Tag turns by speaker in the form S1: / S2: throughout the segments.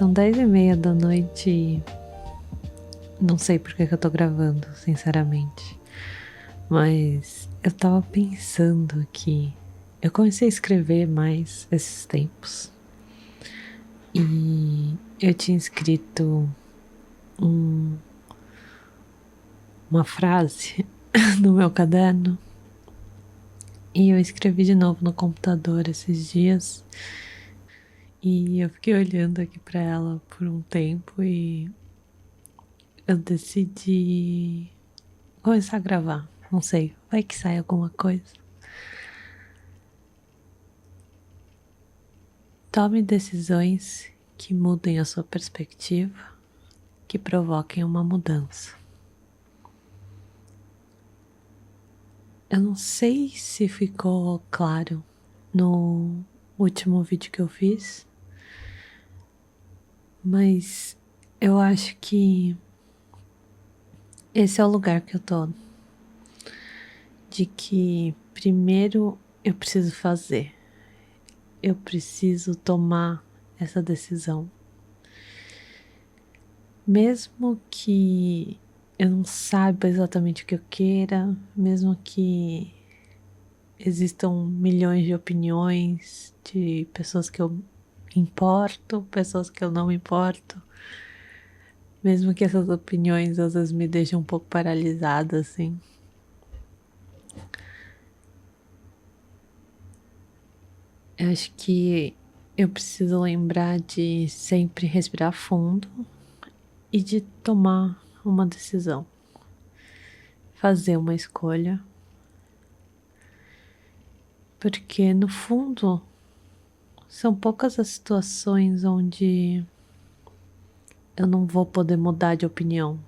S1: São 10h30 da noite e não sei por que eu tô gravando, sinceramente. Mas eu tava pensando aqui. Eu comecei a escrever mais esses tempos. E eu tinha escrito uma frase no meu caderno. E eu escrevi de novo no computador esses dias. E eu fiquei olhando aqui pra ela por um tempo e eu decidi começar a gravar. Não sei, vai que sai alguma coisa. Tome decisões que mudem a sua perspectiva, que provoquem uma mudança. Eu não sei se ficou claro no último vídeo que eu fiz, mas eu acho que esse é o lugar que eu tô. De que primeiro eu preciso fazer, eu preciso tomar essa decisão. Mesmo que eu não saiba exatamente o que eu queira, mesmo que existam milhões de opiniões de pessoas que eu importo, pessoas que eu não me importo, mesmo que essas opiniões às vezes me deixem um pouco paralisada, assim. Eu acho que eu preciso lembrar de sempre respirar fundo e de tomar uma decisão, fazer uma escolha, porque no fundo são poucas as situações onde eu não vou poder mudar de opinião,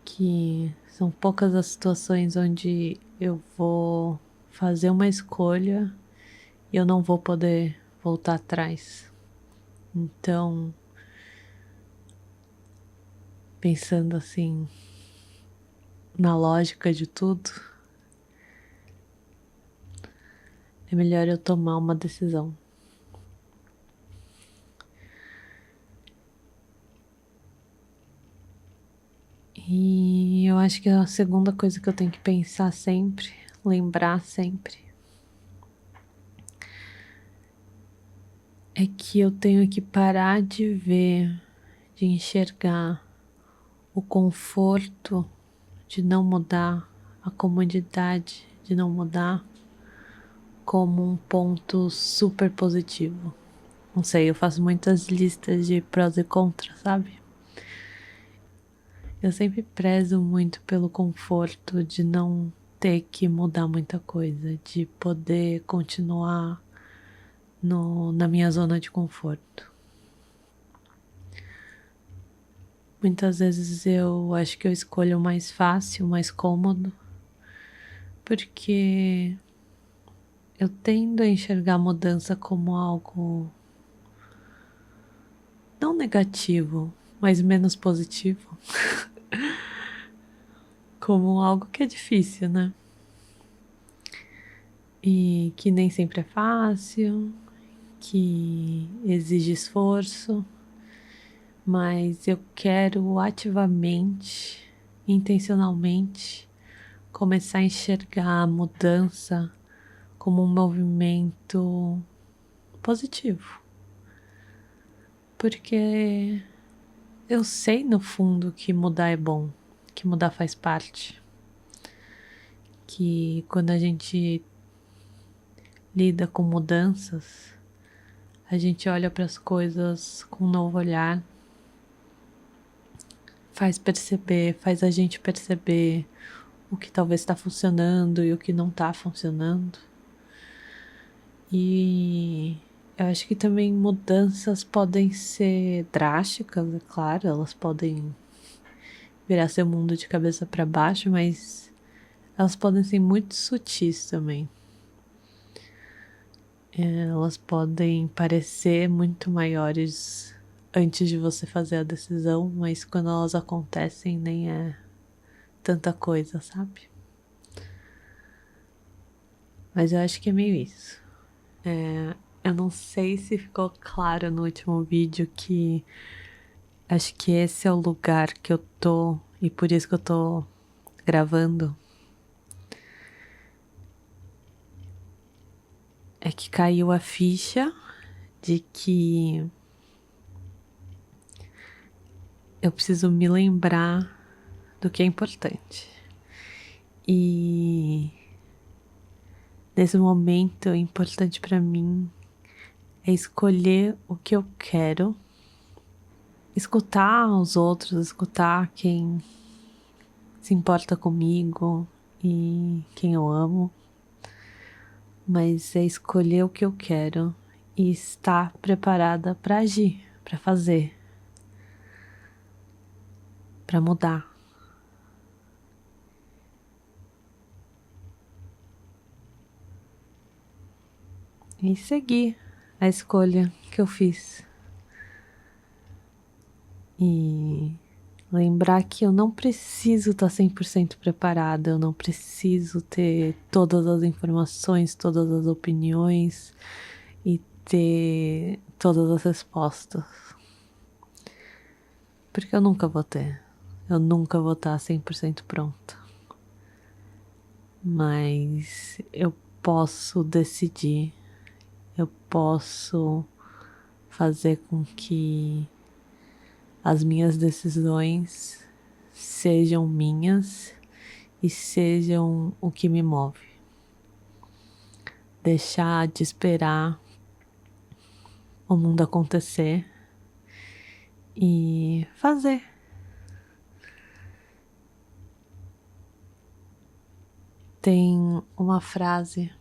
S1: que são poucas as situações onde eu vou fazer uma escolha e eu não vou poder voltar atrás. Então, pensando assim na lógica de tudo, é melhor eu tomar uma decisão. E eu acho que a segunda coisa que eu tenho que pensar sempre, lembrar sempre, é que eu tenho que parar de ver, de enxergar o conforto de não mudar, a comodidade de não mudar, como um ponto super positivo. Não sei, eu faço muitas listas de prós e contras, sabe? Eu sempre prezo muito pelo conforto de não ter que mudar muita coisa, de poder continuar na minha zona de conforto. Muitas vezes eu acho que eu escolho o mais fácil, o mais cômodo, porque eu tendo a enxergar a mudança como algo não negativo, mas menos positivo, como algo que é difícil, né? E que nem sempre é fácil, que exige esforço, mas eu quero ativamente, intencionalmente, começar a enxergar a mudança como um movimento positivo. Porque eu sei no fundo que mudar é bom, que mudar faz parte. Que quando a gente lida com mudanças, a gente olha para as coisas com um novo olhar, faz a gente perceber o que talvez está funcionando e o que não está funcionando. E eu acho que também mudanças podem ser drásticas, é claro, elas podem virar seu mundo de cabeça para baixo, mas elas podem ser muito sutis também. Elas podem parecer muito maiores antes de você fazer a decisão, mas quando elas acontecem nem é tanta coisa, sabe? Mas eu acho que é meio isso. Eu não sei se ficou claro no último vídeo que acho que esse é o lugar que eu tô e por isso que eu tô gravando. É que caiu a ficha de que eu preciso me lembrar do que é importante. E nesse momento, o importante pra mim é escolher o que eu quero, escutar os outros, escutar quem se importa comigo e quem eu amo, mas é escolher o que eu quero e estar preparada pra agir, pra fazer, pra mudar. E seguir a escolha que eu fiz. E lembrar que eu não preciso estar 100% preparada, eu não preciso ter todas as informações, todas as opiniões e ter todas as respostas. Porque eu nunca vou ter. Eu nunca vou estar 100% pronta. Mas eu posso decidir, eu posso fazer com que as minhas decisões sejam minhas e sejam o que me move. Deixar de esperar o mundo acontecer e fazer. Tem uma frase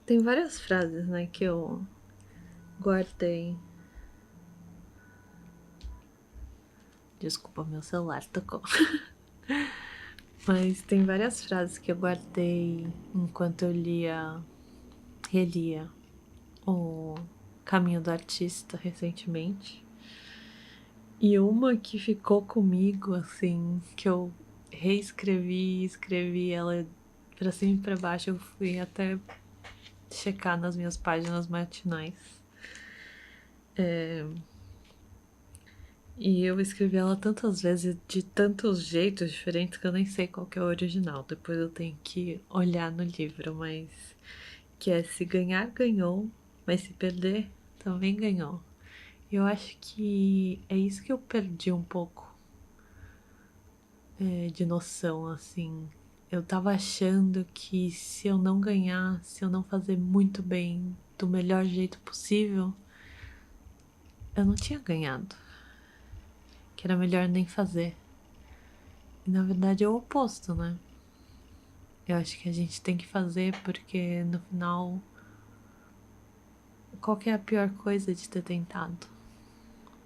S1: tem várias frases, né, que eu guardei. Desculpa, meu celular tocou. Mas tem várias frases que eu guardei enquanto eu relia O Caminho do Artista recentemente. E uma que ficou comigo, assim, que eu reescrevi e escrevi ela pra cima e pra baixo, eu fui até checar nas minhas páginas matinais. E eu escrevi ela tantas vezes, de tantos jeitos diferentes, que eu nem sei qual que é o original. Depois eu tenho que olhar no livro, mas que é: se ganhar, ganhou, mas se perder, também ganhou. Eu acho que é isso que eu perdi um pouco de noção, assim. Eu tava achando que se eu não ganhar, se eu não fazer muito bem, do melhor jeito possível, eu não tinha ganhado. Que era melhor nem fazer. E na verdade é o oposto, né? Eu acho que a gente tem que fazer porque no final, qual que é a pior coisa de ter tentado?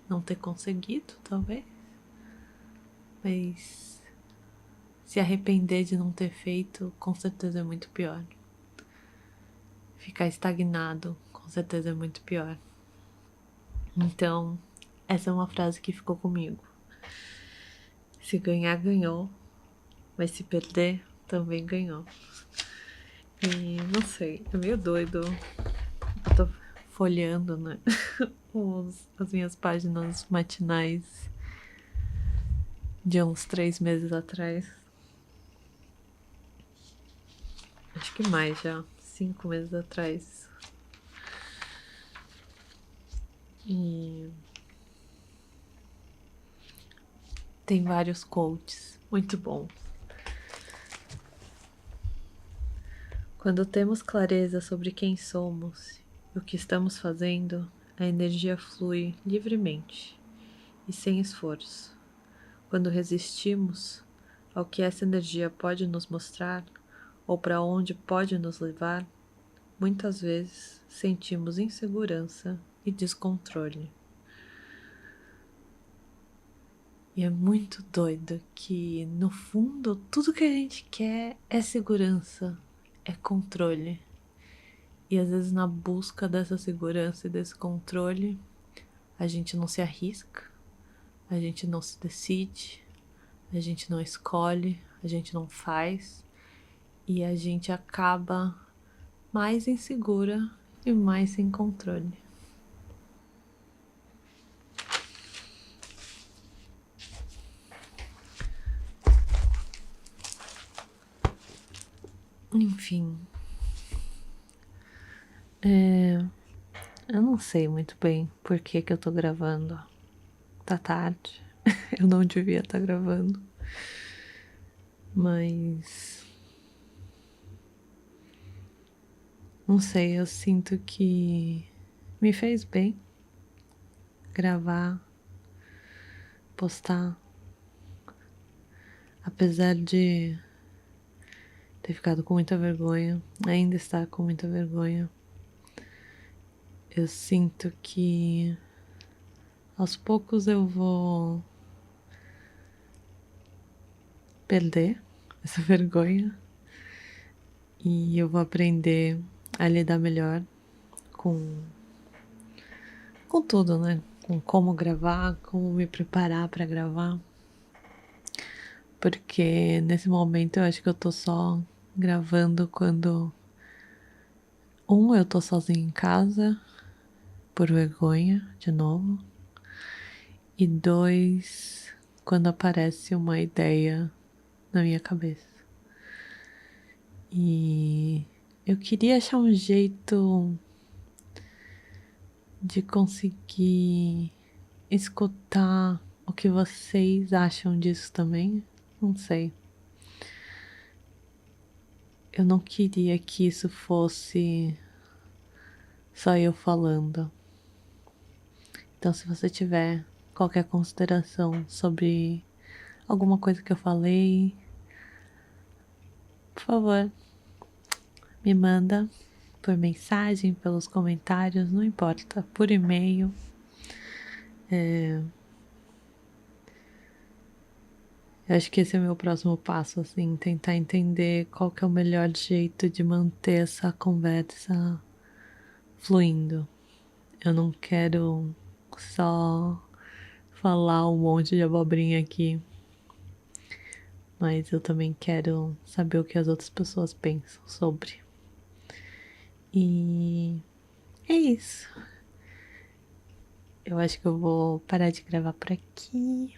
S1: Não ter conseguido, talvez? Mas se arrepender de não ter feito, com certeza é muito pior. Ficar estagnado, com certeza é muito pior. Então, essa é uma frase que ficou comigo. Se ganhar, ganhou, mas se perder, também ganhou. E não sei, é meio doido. Eu tô folheando, né? As minhas páginas matinais de uns 3 meses atrás. Acho que mais já, 5 meses atrás. E tem vários quotes muito bons. Quando temos clareza sobre quem somos e o que estamos fazendo, a energia flui livremente e sem esforço. Quando resistimos ao que essa energia pode nos mostrar ou para onde pode nos levar, muitas vezes sentimos insegurança e descontrole. E é muito doido que, no fundo, tudo que a gente quer é segurança, é controle. E às vezes, na busca dessa segurança e desse controle, a gente não se arrisca, a gente não se decide, a gente não escolhe, a gente não faz, e a gente acaba mais insegura e mais sem controle. Enfim, eu não sei muito bem por que eu tô gravando. Tá tarde, eu não devia estar gravando, mas não sei, eu sinto que me fez bem gravar, postar, apesar de ter ficado com muita vergonha, ainda estar com muita vergonha. Eu sinto que aos poucos eu vou perder essa vergonha e eu vou aprender a lidar melhor com tudo, né? Com como gravar, como me preparar para gravar. Porque nesse momento eu acho que eu tô só gravando quando eu tô sozinha em casa por vergonha, de novo, e dois, quando aparece uma ideia na minha cabeça. E eu queria achar um jeito de conseguir escutar o que vocês acham disso também. Não sei. Eu não queria que isso fosse só eu falando. Então, se você tiver qualquer consideração sobre alguma coisa que eu falei, por favor, me manda por mensagem, pelos comentários, não importa, por e-mail. Eu acho que esse é o meu próximo passo, assim, tentar entender qual que é o melhor jeito de manter essa conversa fluindo. Eu não quero só falar um monte de abobrinha aqui, mas eu também quero saber o que as outras pessoas pensam sobre. E é isso. Eu acho que eu vou parar de gravar por aqui.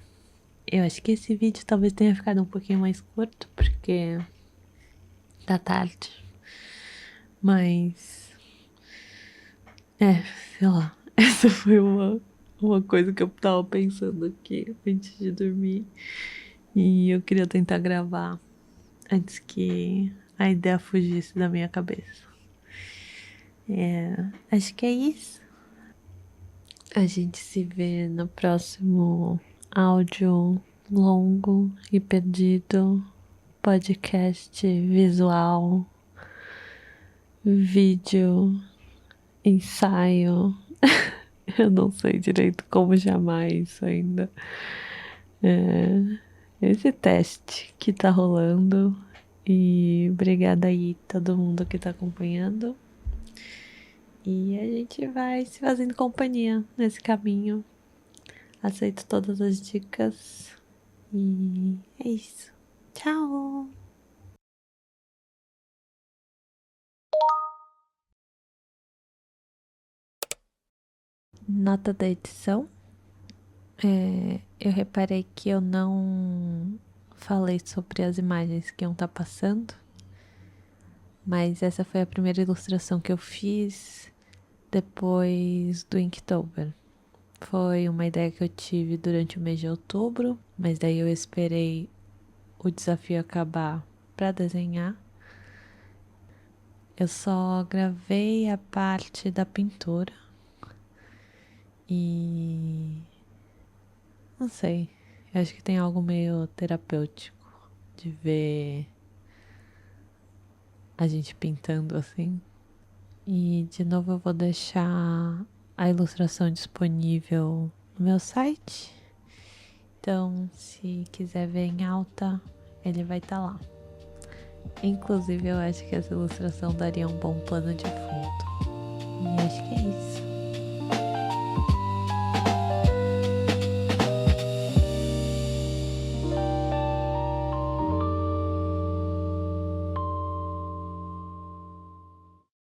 S1: Eu acho que esse vídeo talvez tenha ficado um pouquinho mais curto, porque tá tarde. Mas sei lá. Essa foi uma coisa que eu tava pensando aqui antes de dormir. E eu queria tentar gravar antes que a ideia fugisse da minha cabeça. Acho que é isso. A gente se vê no próximo áudio longo e perdido, podcast visual, vídeo, ensaio. Eu não sei direito como chamar isso ainda. Esse teste que tá rolando. E obrigada aí todo mundo que tá acompanhando. E a gente vai se fazendo companhia nesse caminho. Aceito todas as dicas. E é isso. Tchau! Nota da edição. Eu reparei que eu não falei sobre as imagens que iam estar passando, mas essa foi a primeira ilustração que eu fiz depois do Inktober. Foi uma ideia que eu tive durante o mês de outubro, mas daí eu esperei o desafio acabar para desenhar. Eu só gravei a parte da pintura e não sei, eu acho que tem algo meio terapêutico de ver a gente pintando assim. E de novo eu vou deixar a ilustração disponível no meu site. Então, se quiser ver em alta, ele vai estar lá. Inclusive, eu acho que essa ilustração daria um bom plano de fundo. E acho que é